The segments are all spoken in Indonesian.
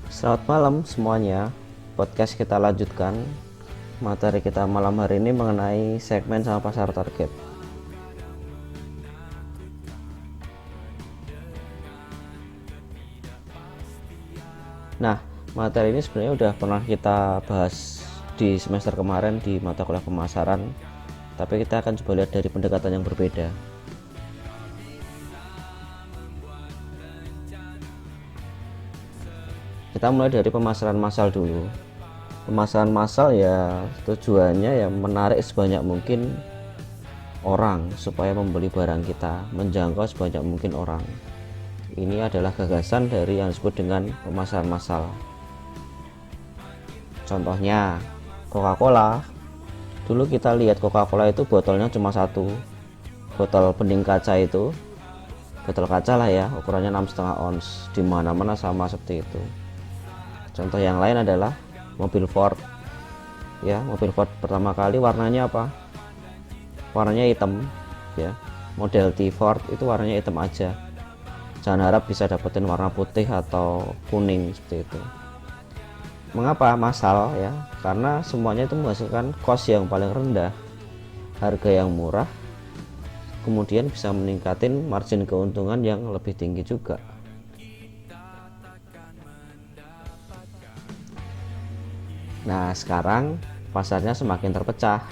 Selamat malam semuanya. Podcast kita lanjutkan. Materi kita malam hari ini mengenai segmen sama pasar target. Nah, materi ini sebenarnya udah pernah kita bahas di semester kemarin di mata kuliah pemasaran, tapi kita akan coba lihat dari pendekatan yang berbeda. Kita mulai dari pemasaran massal dulu. Pemasaran massal ya tujuannya ya menarik sebanyak mungkin orang supaya membeli barang kita, menjangkau sebanyak mungkin orang. Ini adalah gagasan dari yang disebut dengan pemasaran massal. Contohnya Coca-Cola. Dulu kita lihat Coca-Cola itu botolnya cuma satu, botol bening kaca itu, botol kaca lah ya, ukurannya 6,5 ons, di mana-mana sama seperti itu. Contoh yang lain adalah mobil Ford. Ya, mobil Ford pertama kali warnanya apa? Warnanya hitam, ya. Model T Ford itu warnanya hitam aja. Jangan harap bisa dapetin warna putih atau kuning seperti itu. Mengapa massal ya? Karena semuanya itu menghasilkan cost yang paling rendah, harga yang murah, kemudian bisa meningkatin margin keuntungan yang lebih tinggi juga. Nah, sekarang pasarnya semakin terpecah,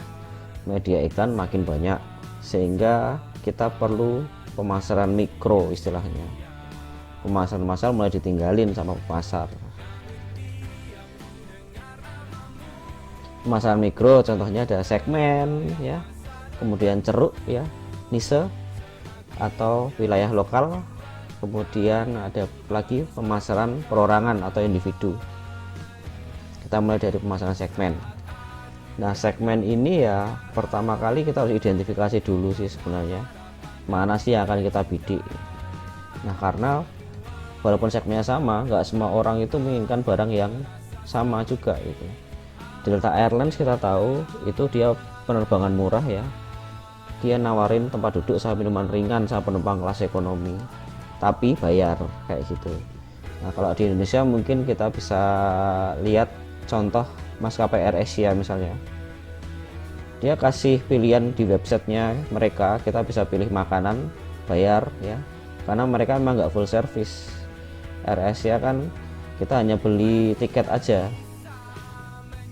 media iklan makin banyak, sehingga kita perlu pemasaran mikro istilahnya. Pemasaran massal mulai ditinggalin sama pasar. Pemasaran mikro contohnya ada segmen ya, kemudian ceruk ya, niche atau wilayah lokal, kemudian ada lagi pemasaran perorangan atau individu. Kita mulai dari pemasaran segmen. Nah, segmen ini ya pertama kali kita harus identifikasi dulu sih sebenarnya mana sih yang akan kita bidik. Nah, karena walaupun segmennya sama, nggak semua orang itu menginginkan barang yang sama juga gitu. Delta Airlines kita tahu itu dia penerbangan murah ya, dia nawarin tempat duduk sama minuman ringan sama penumpang kelas ekonomi, tapi bayar kayak gitu. Nah, kalau di Indonesia mungkin kita bisa lihat contoh maskapai AirAsia misalnya, dia kasih pilihan di websitenya mereka, kita bisa pilih makanan, bayar ya, karena mereka memang nggak full service. AirAsia kan kita hanya beli tiket aja,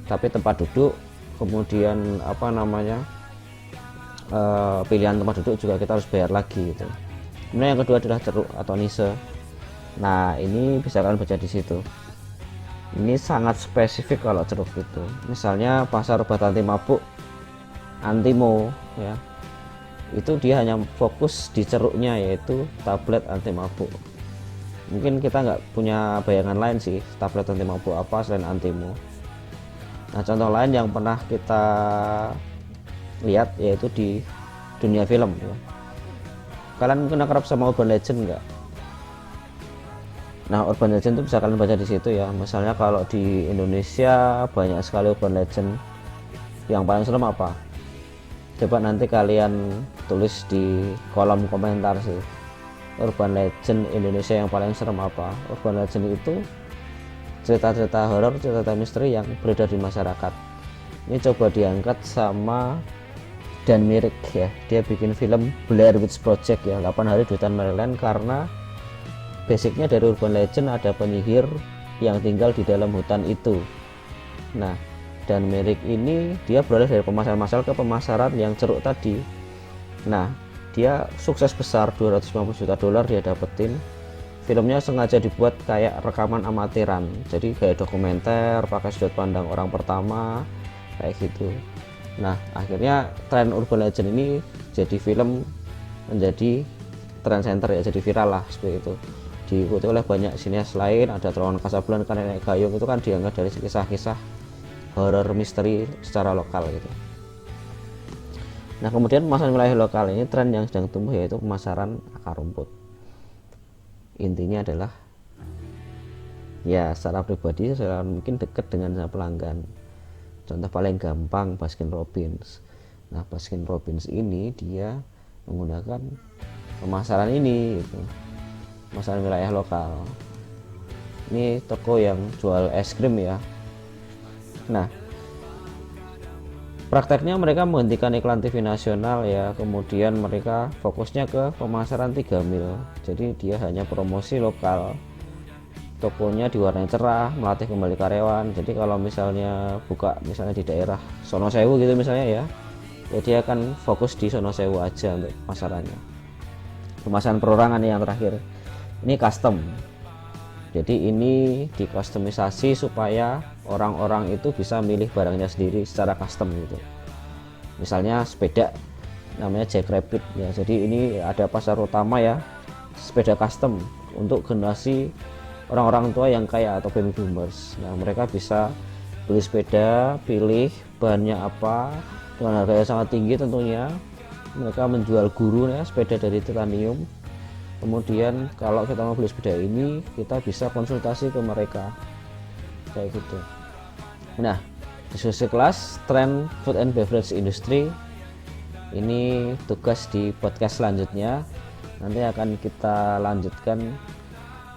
tapi tempat duduk, kemudian pilihan tempat duduk juga kita harus bayar lagi gitu. Kemudian yang kedua adalah ceruk atau niche. Nah, ini bisa kalian baca di situ. Ini sangat spesifik kalau ceruk itu. Misalnya pasar obat anti mabuk Antimo ya, itu dia hanya fokus di ceruknya yaitu tablet anti mabuk. Mungkin kita nggak punya bayangan lain sih tablet anti mabuk apa selain Antimo. Nah, contoh lain yang pernah kita lihat yaitu di dunia film ya. Kalian mungkin akrab sama Urban Legend nggak? Nah, Urban Legend itu bisa kalian baca di situ ya. Misalnya kalau di Indonesia banyak sekali Urban Legend. Yang paling serem apa? Coba nanti kalian tulis di kolom komentar sih. Urban Legend Indonesia yang paling serem apa? Urban Legend itu cerita-cerita horor, cerita misteri yang beredar di masyarakat. Ini coba diangkat sama Dan Myrick ya, dia bikin film Blair Witch Project ya, 8 hari di hutan Maryland, karena basicnya dari urban legend ada penyihir yang tinggal di dalam hutan itu. Nah, Dan Myrick ini dia beralih dari pemasaran massal ke pemasaran yang ceruk tadi. Nah, dia sukses besar, 250 juta dolar dia dapetin. Filmnya sengaja dibuat kayak rekaman amatiran, jadi kayak dokumenter pakai sudut pandang orang pertama kayak gitu. Nah, akhirnya tren urban legend ini jadi film, menjadi trend center ya, jadi viral lah seperti itu, diikuti oleh banyak sinias lain. Ada Terowongan Kasablanka, Nenek Gayung, itu kan diangkat dari kisah-kisah horor misteri secara lokal gitu. Nah, kemudian pemasaran wilayah lokal ini tren yang sedang tumbuh yaitu pemasaran akar rumput. Intinya adalah ya secara pribadi saya mungkin dekat dengan pelanggan. Contoh paling gampang Baskin Robbins. Nah, Baskin Robbins ini dia menggunakan pemasaran ini gitu, pemasaran wilayah lokal. Ini toko yang jual es krim ya. Nah, prakteknya mereka menghentikan iklan TV nasional ya, kemudian mereka fokusnya ke pemasaran 3 mil. Jadi dia hanya promosi lokal. Tokonya diwarnai cerah, melatih kembali karyawan. Jadi kalau misalnya buka misalnya di daerah Sonosewu gitu misalnya ya, dia akan fokus di Sonosewu aja untuk pemasarannya. Pemasaran perorangan yang terakhir. Ini custom. Jadi ini dikustomisasi supaya orang-orang itu bisa milih barangnya sendiri secara custom gitu. Misalnya sepeda namanya Jackrabbit ya. Jadi ini ada pasar utama ya, sepeda custom untuk generasi orang-orang tua yang kaya atau baby boomers. Nah, mereka bisa beli sepeda, pilih bahannya apa dengan harga yang sangat tinggi tentunya. Mereka menjual guru ya, sepeda dari titanium. Kemudian kalau kita mau beli sepeda ini, kita bisa konsultasi ke mereka kayak gitu. Nah, diskusi kelas tren food and beverage industry ini tugas di podcast selanjutnya. Nanti akan kita lanjutkan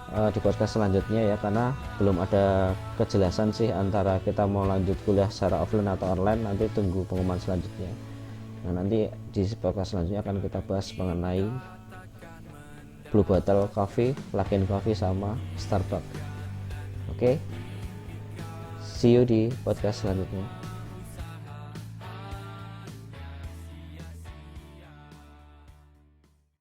di podcast selanjutnya ya, karena belum ada kejelasan sih antara kita mau lanjut kuliah secara offline atau online. Nanti tunggu pengumuman selanjutnya. Nah, nanti di podcast selanjutnya akan kita bahas mengenai Blue Bottle Coffee, Luckin Coffee sama Starbucks. Oke, see you di podcast selanjutnya.